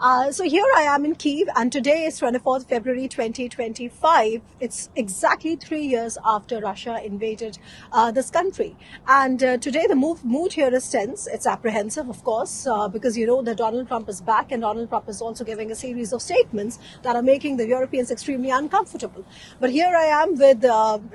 So here I am in Kyiv, and today is 24th February 2025. It's exactly 3 years after Russia invaded this country. And today the mood here is tense. It's apprehensive, of course, because you know that Donald Trump is back, and Donald Trump is also giving a series of statements that are making the Europeans extremely uncomfortable. But here I am with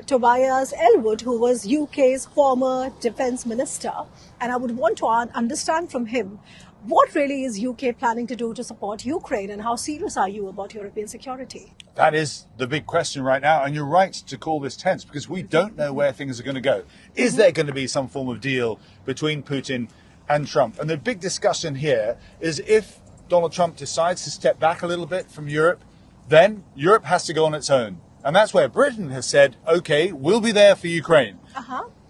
Tobias Ellwood, who was UK's former defense minister, and I would want to understand from him what really is UK planning to do to support Ukraine, and how serious are you about European security? That is the big question right now, and you're right to call this tense because we don't know where things are going to go. Is there going to be some form of deal between Putin and Trump? And the big discussion here is if Donald Trump decides to step back a little bit from Europe, then Europe has to go on its own. And that's where Britain has said, okay, we'll be there for Ukraine.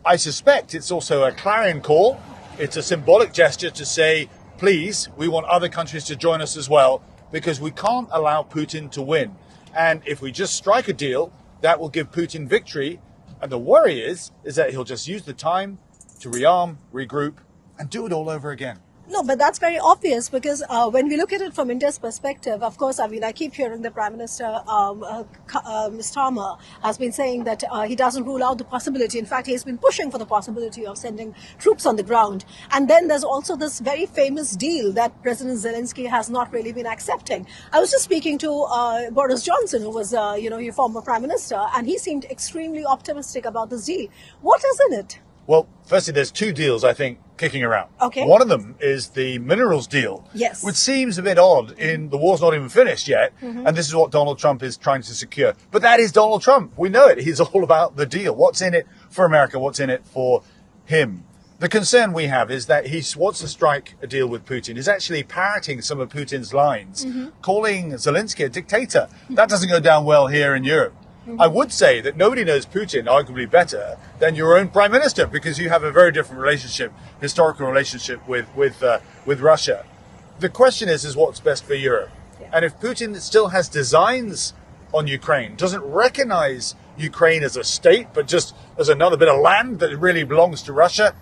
I suspect it's also a clarion call. It's a symbolic gesture to say, please, we want other countries to join us as well, because we can't allow Putin to win. And if we just strike a deal, that will give Putin victory. And the worry is that he'll just use the time to rearm, regroup, and do it all over again. No, but that's very obvious because when we look at it from India's perspective, of course, I mean, I keep hearing the Prime Minister, Starmer, has been saying that he doesn't rule out the possibility. In fact, he's been pushing for the possibility of sending troops on the ground. And then there's also this very famous deal that President Zelensky has not really been accepting. I was just speaking to Boris Johnson, who was, your former Prime Minister, and he seemed extremely optimistic about this deal. What is in it? Well, firstly, there's two deals, I think, kicking around. Okay. One of them is the minerals deal, yes, which seems a bit odd in the war's not even finished yet. And this is what Donald Trump is trying to secure. But that is Donald Trump. We know it. He's all about the deal. What's in it for America? What's in it for him? The concern we have is that he wants to strike a deal with Putin. He's actually parroting some of Putin's lines, calling Zelensky a dictator. That doesn't go down well here in Europe. I would say that nobody knows Putin arguably better than your own prime minister, because you have a very different relationship, historical relationship with Russia. The question is what's best for Europe. Yeah. And if Putin still has designs on Ukraine, doesn't recognize Ukraine as a state, but just as another bit of land that really belongs to Russia,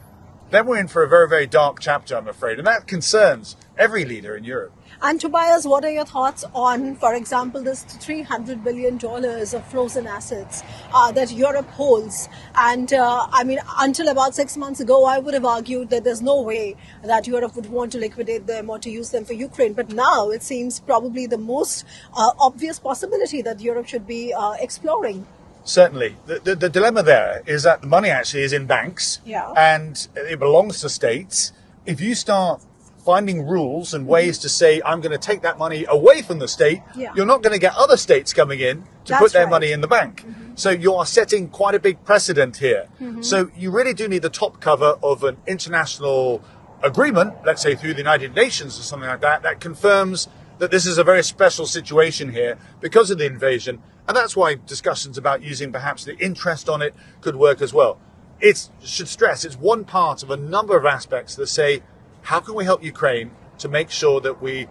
then we're in for a very, very dark chapter, I'm afraid. And that concerns every leader in Europe. And Tobias, what are your thoughts on, for example, this $300 billion of frozen assets that Europe holds? And until about 6 months ago, I would have argued that there's no way that Europe would want to liquidate them or to use them for Ukraine. But now it seems probably the most obvious possibility that Europe should be exploring. Certainly. The dilemma there is that the money actually is in banks, and it belongs to states. If you start finding rules and ways to say, I'm going to take that money away from the state, you're not going to get other states coming in to put their money in the bank. So you are setting quite a big precedent here. So you really do need the top cover of an international agreement, let's say through the United Nations or something like that, that confirms that this is a very special situation here because of the invasion. And that's why discussions about using perhaps the interest on it could work as well. It should stress it's one part of a number of aspects that say, how can we help Ukraine to make sure that we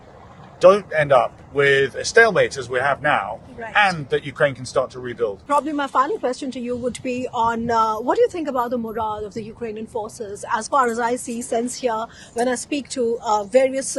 don't end up with a stalemate as we have now, and that Ukraine can start to rebuild? Probably my final question to you would be on what do you think about the morale of the Ukrainian forces? As far as I sense here, when I speak to various,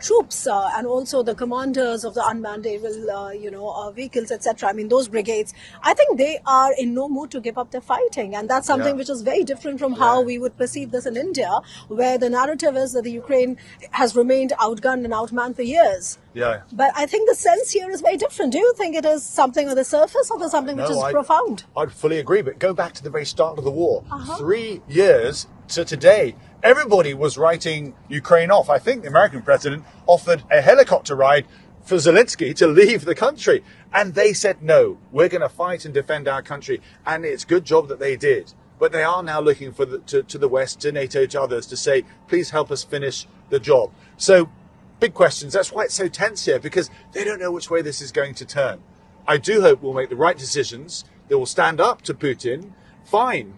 troops and also the commanders of the unmanned naval, vehicles, etc. I mean, those brigades, I think they are in no mood to give up their fighting. And that's something which is very different from how we would perceive this in India, where the narrative is that the Ukraine has remained outgunned and outmanned for years. But I think the sense here is very different. Do you think it is something on the surface, or something which is profound? I'd fully agree, but go back to the very start of the war. 3 years to today, everybody was writing Ukraine off. I think the American president offered a helicopter ride for Zelensky to leave the country. And they said, no, we're going to fight and defend our country. And it's a good job that they did. But they are now looking for to the West, to NATO, to others, to say, please help us finish the job. So big questions. That's why it's so tense here, because they don't know which way this is going to turn. I do hope we'll make the right decisions. They will stand up to Putin. Fine,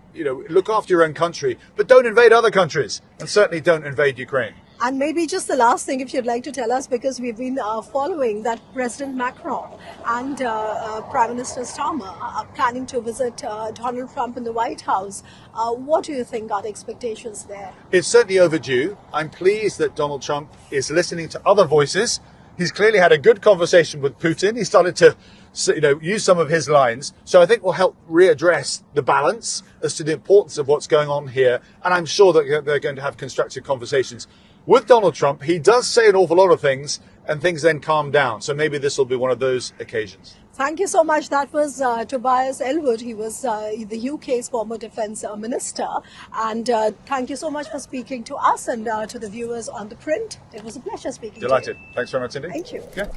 look after your own country, but don't invade other countries, and certainly don't invade Ukraine. And maybe just the last thing, if you'd like to tell us, because we've been following that President Macron and Prime Minister Starmer are planning to visit Donald Trump in the White House. What do you think are the expectations there? It's certainly overdue. I'm pleased that Donald Trump is listening to other voices. He's clearly had a good conversation with Putin. He started to use some of his lines. So I think will help readdress the balance as to the importance of what's going on here. And I'm sure that they're going to have constructive conversations. With Donald Trump, he does say an awful lot of things and things then calm down. So maybe this will be one of those occasions. Thank you so much. That was Tobias Ellwood. He was the UK's former defence minister. And thank you so much for speaking to us and to the viewers on The Print. It was a pleasure speaking Delighted. to you. Thanks very much indeed. Thank you. Okay.